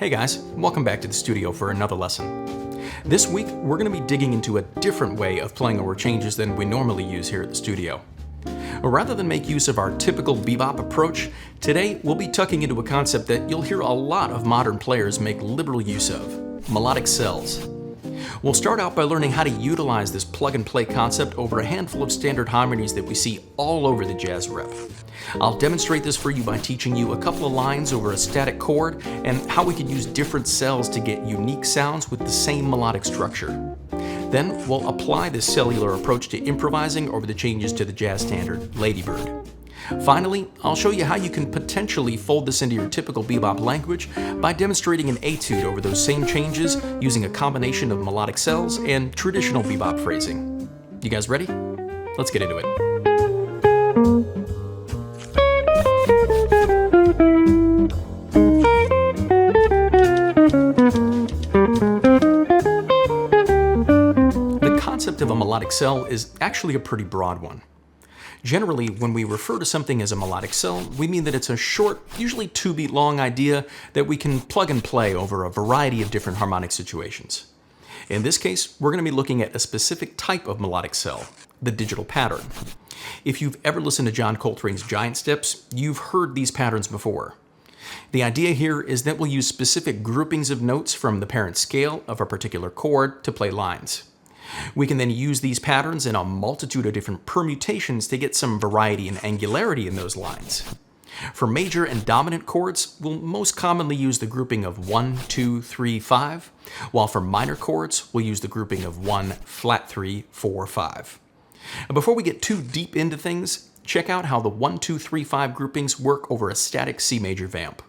Hey guys, welcome back to the studio for another lesson. This week, we're going to be digging into a different way of playing over changes than we normally use here at the studio. Rather than make use of our typical bebop approach, today we'll be tucking into a concept that you'll hear a lot of modern players make liberal use of: melodic cells. We'll start out by learning how to utilize this plug-and-play concept over a handful of standard harmonies that we see all over the jazz rep. I'll demonstrate this for you by teaching you a couple of lines over a static chord and how we can use different cells to get unique sounds with the same melodic structure. Then we'll apply this cellular approach to improvising over the changes to the jazz standard, Ladybird. Finally, I'll show you how you can potentially fold this into your typical bebop language by demonstrating an etude over those same changes using a combination of melodic cells and traditional bebop phrasing. You guys ready? Let's get into it. The concept of a melodic cell is actually a pretty broad one. Generally, when we refer to something as a melodic cell, we mean that it's a short, usually 2-beat long idea that we can plug and play over a variety of different harmonic situations. In this case, we're going to be looking at a specific type of melodic cell, the digital pattern. If you've ever listened to John Coltrane's Giant Steps, you've heard these patterns before. The idea here is that we'll use specific groupings of notes from the parent scale of a particular chord to play lines. We can then use these patterns in a multitude of different permutations to get some variety and angularity in those lines. For major and dominant chords, we'll most commonly use the grouping of 1, 2, 3, 5, while for minor chords, we'll use the grouping of 1, flat 3, 4, 5. Before we get too deep into things, check out how the 1, 2, 3, 5 groupings work over a static C major vamp.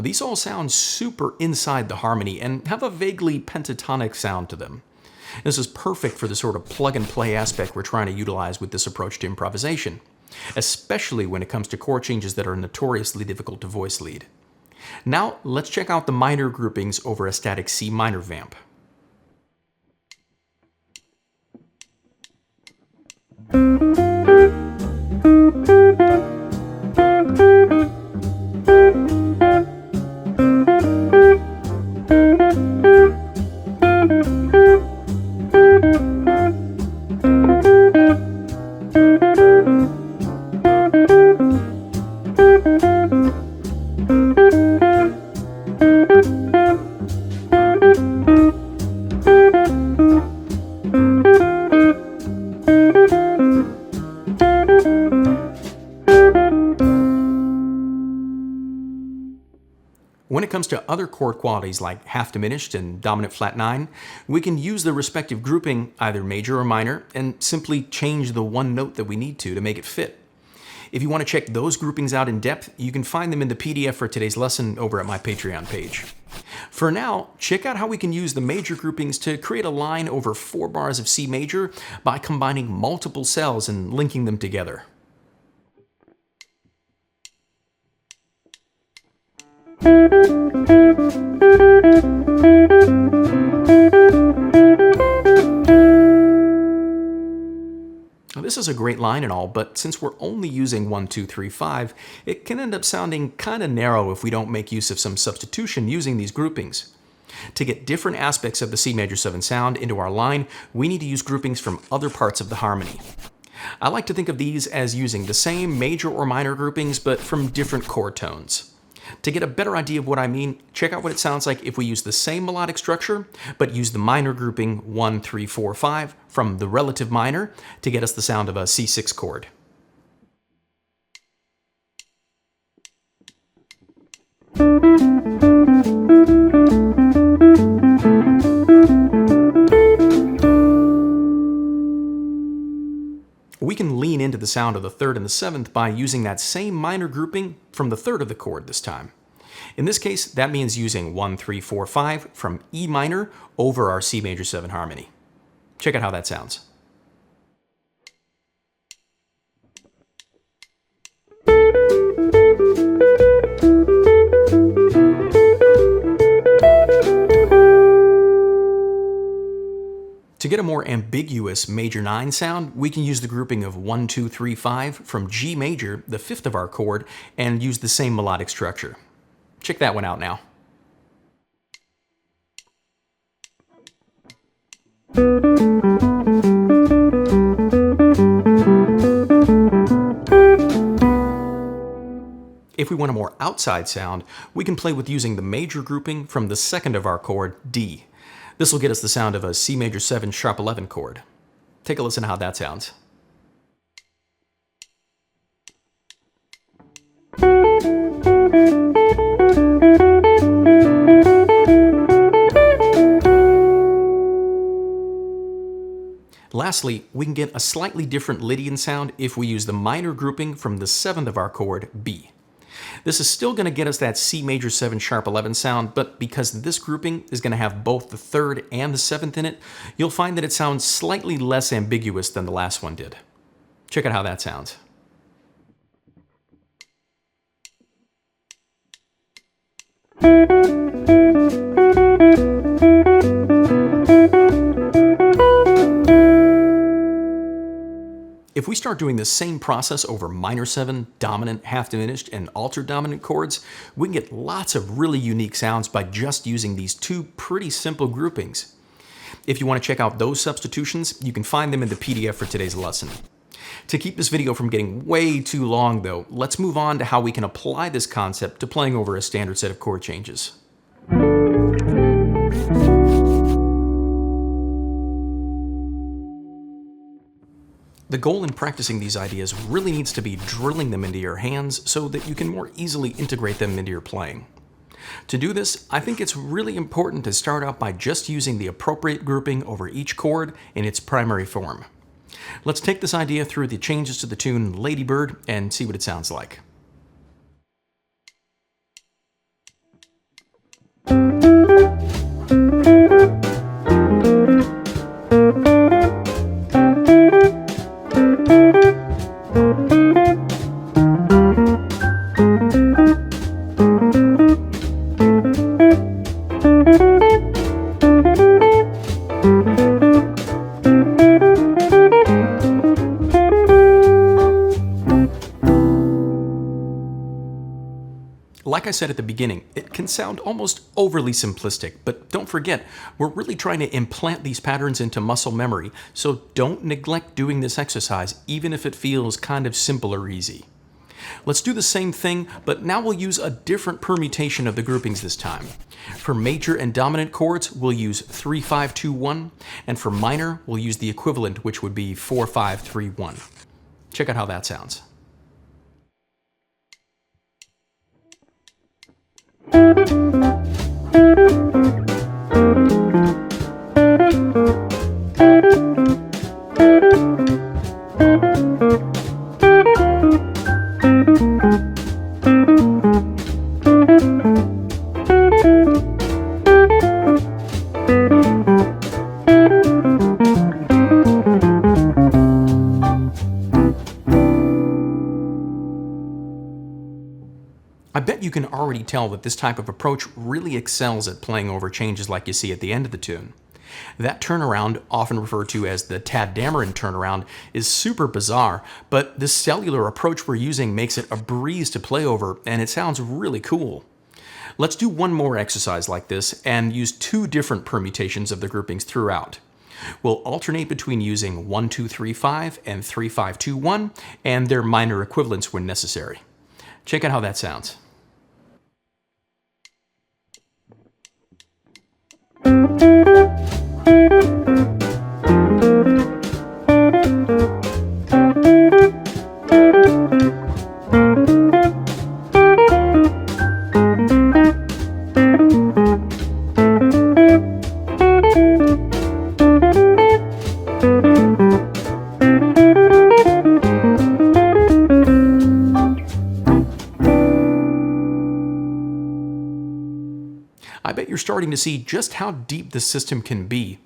These all sound super inside the harmony and have a vaguely pentatonic sound to them. This is perfect for the sort of plug-and-play aspect we're trying to utilize with this approach to improvisation, especially when it comes to chord changes that are notoriously difficult to voice lead. Now, let's check out the minor groupings over a static C minor vamp. When it comes to other chord qualities like half diminished and dominant flat 9, we can use the respective grouping, either major or minor, and simply change the one note that we need to make it fit. If you want to check those groupings out in depth, you can find them in the PDF for today's lesson over at my Patreon page. For now, check out how we can use the major groupings to create a line over 4 bars of C major by combining multiple cells and linking them together. Now, this is a great line and all, but since we're only using 1, 2, 3, 5, it can end up sounding kind of narrow if we don't make use of some substitution using these groupings. To get different aspects of the C major 7 sound into our line, we need to use groupings from other parts of the harmony. I like to think of these as using the same major or minor groupings, but from different chord tones. To get a better idea of what I mean, check out what it sounds like if we use the same melodic structure, but use the minor grouping 1, 3, 4, 5 from the relative minor to get us the sound of a C6 chord. the sound of the 3rd and the 7th by using that same minor grouping from the 3rd of the chord this time. In this case, that means using 1, 3, 4, 5 from E minor over our C major 7 harmony. Check out how that sounds. To get a more ambiguous major 9 sound, we can use the grouping of 1, 2, 3, 5 from G major, the 5th of our chord, and use the same melodic structure. Check that one out now. If we want a more outside sound, we can play with using the major grouping from the 2nd of our chord, D. This will get us the sound of a C major 7 sharp 11 chord. Take a listen to how that sounds. Lastly, we can get a slightly different Lydian sound if we use the minor grouping from the 7th of our chord, B. This is still going to get us that C major 7 sharp 11 sound, but because this grouping is going to have both the 3rd and the 7th in it, you'll find that it sounds slightly less ambiguous than the last one did. Check out how that sounds. If we start doing the same process over minor 7, dominant, half diminished, and altered dominant chords, we can get lots of really unique sounds by just using these two pretty simple groupings. If you want to check out those substitutions, you can find them in the PDF for today's lesson. To keep this video from getting way too long though, let's move on to how we can apply this concept to playing over a standard set of chord changes. The goal in practicing these ideas really needs to be drilling them into your hands so that you can more easily integrate them into your playing. To do this, I think it's really important to start out by just using the appropriate grouping over each chord in its primary form. Let's take this idea through the changes to the tune Lady Bird and see what it sounds like. Like I said at the beginning, it can sound almost overly simplistic, but don't forget, we're really trying to implant these patterns into muscle memory, so don't neglect doing this exercise even if it feels kind of simple or easy. Let's do the same thing, but now we'll use a different permutation of the groupings this time. For major and dominant chords, we'll use 3, 5, 2, 1, and for minor, we'll use the equivalent, which would be 4, 5, 3, 1. Check out how that sounds. I bet you can already tell that this type of approach really excels at playing over changes like you see at the end of the tune. That turnaround, often referred to as the Tad Dameron turnaround, is super bizarre, but this cellular approach we're using makes it a breeze to play over, and it sounds really cool. Let's do one more exercise like this and use two different permutations of the groupings throughout. We'll alternate between using 1, 2, 3, 5 and 3, 5, 2, 1, and their minor equivalents when necessary. Check out how that sounds. bet you're starting to see just how deep the system can be.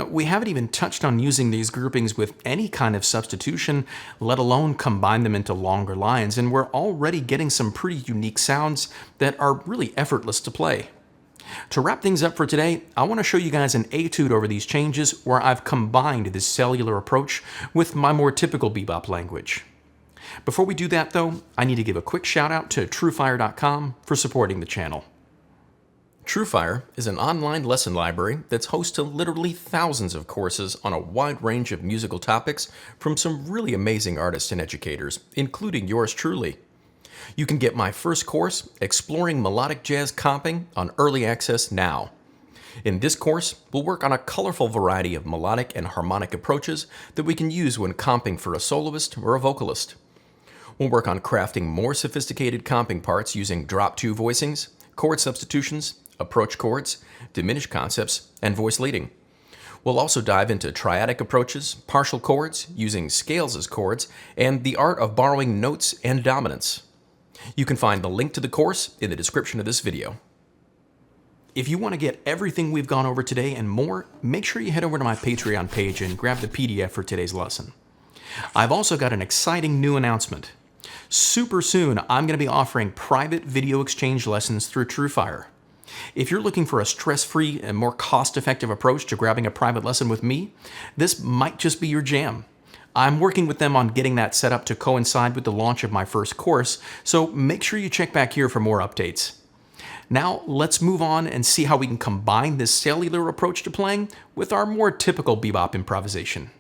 We haven't even touched on using these groupings with any kind of substitution, let alone combine them into longer lines, and we're already getting some pretty unique sounds that are really effortless to play. To wrap things up for today, I want to show you guys an etude over these changes where I've combined this cellular approach with my more typical bebop language. Before we do that though, I need to give a quick shout out to Truefire.com for supporting the channel. Truefire is an online lesson library that's host to literally thousands of courses on a wide range of musical topics from some really amazing artists and educators, including yours truly. You can get my first course, Exploring Melodic Jazz Comping, on early access now. In this course, we'll work on a colorful variety of melodic and harmonic approaches that we can use when comping for a soloist or a vocalist. We'll work on crafting more sophisticated comping parts using drop-two voicings, chord substitutions, approach chords, diminished concepts, and voice leading. We'll also dive into triadic approaches, partial chords, using scales as chords, and the art of borrowing notes and dominants. You can find the link to the course in the description of this video. If you want to get everything we've gone over today and more, make sure you head over to my Patreon page and grab the PDF for today's lesson. I've also got an exciting new announcement. Super soon, I'm going to be offering private video exchange lessons through Truefire. If you're looking for a stress-free and more cost-effective approach to grabbing a private lesson with me, this might just be your jam. I'm working with them on getting that set up to coincide with the launch of my first course, so make sure you check back here for more updates. Now, let's move on and see how we can combine this cellular approach to playing with our more typical bebop improvisation.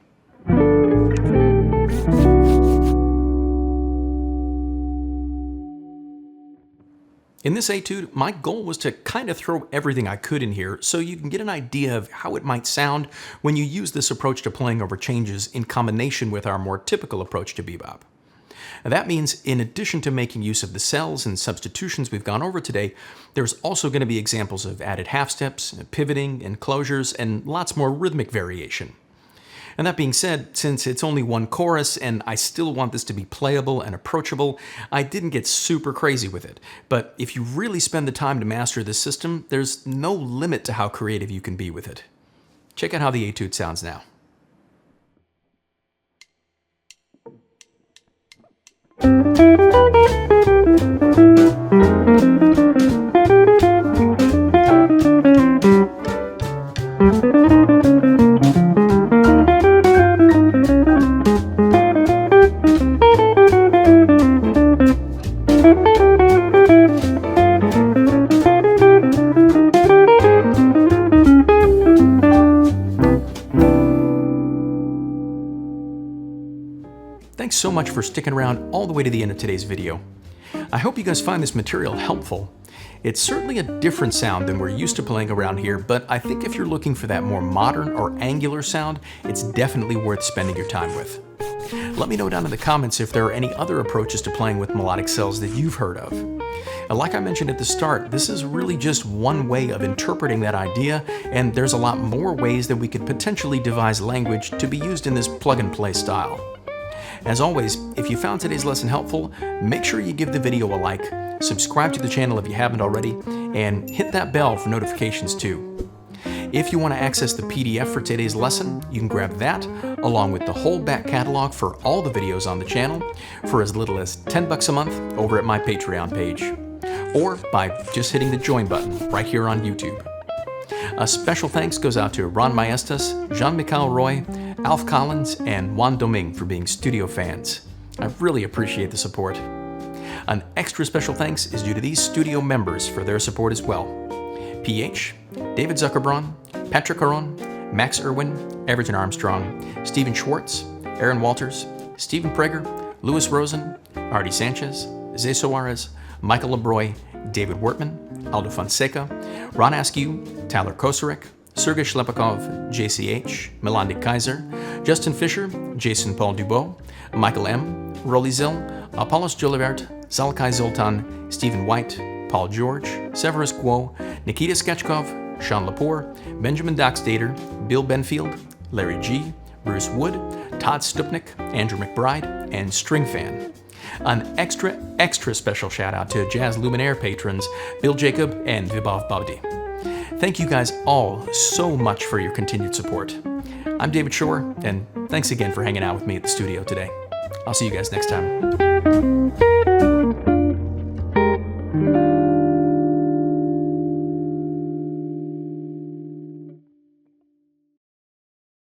In this etude, my goal was to kind of throw everything I could in here so you can get an idea of how it might sound when you use this approach to playing over changes in combination with our more typical approach to bebop. Now that means in addition to making use of the cells and substitutions we've gone over today, there's also going to be examples of added half steps, pivoting, and closures, and lots more rhythmic variation. And that being said, since it's only one chorus and I still want this to be playable and approachable, I didn't get super crazy with it. But if you really spend the time to master this system, there's no limit to how creative you can be with it. Check out how the etude sounds now. Thanks so much for sticking around all the way to the end of today's video. I hope you guys find this material helpful. It's certainly a different sound than we're used to playing around here, but I think if you're looking for that more modern or angular sound, it's definitely worth spending your time with. Let me know down in the comments if there are any other approaches to playing with melodic cells that you've heard of. Like I mentioned at the start, this is really just one way of interpreting that idea, and there's a lot more ways that we could potentially devise language to be used in this plug-and-play style. As always, if you found today's lesson helpful, make sure you give the video a like, subscribe to the channel if you haven't already, and hit that bell for notifications too. If you want to access the PDF for today's lesson, you can grab that, along with the whole back catalog for all the videos on the channel, for as little as $10 a month over at my Patreon page, or by just hitting the join button right here on YouTube. A special thanks goes out to Ron Maestas, Jean-Michel Roy, Alf Collins, and Juan Doming for being studio fans. I really appreciate the support. An extra special thanks is due to these studio members for their support as well. PH, David Zuckerbraun, Patrick Caron, Max Irwin, Everton Armstrong, Stephen Schwartz, Aaron Walters, Stephen Prager, Louis Rosen, Artie Sanchez, Zay Soares, Michael LeBroy, David Wortman, Aldo Fonseca, Ron Askew, Tyler Kosarik, Sergei Shlepakov, JCH, Melodic Kaiser, Justin Fisher, Jason Paul Dubois, Michael M., Rolly Zill, Apollos Jolivert, Zalkai Zoltan, Stephen White, Paul George, Severus Guo, Nikita Sketchkov, Sean Lepore, Benjamin Doxdater, Bill Benfield, Larry G., Bruce Wood, Todd Stupnik, Andrew McBride, and String Fan. An extra special shout out to Jazz Luminaire patrons Bill Jacob and Vibov Babdi. Thank you guys all so much for your continued support. I'm David Shore, and thanks again for hanging out with me at the studio today. I'll see you guys next time.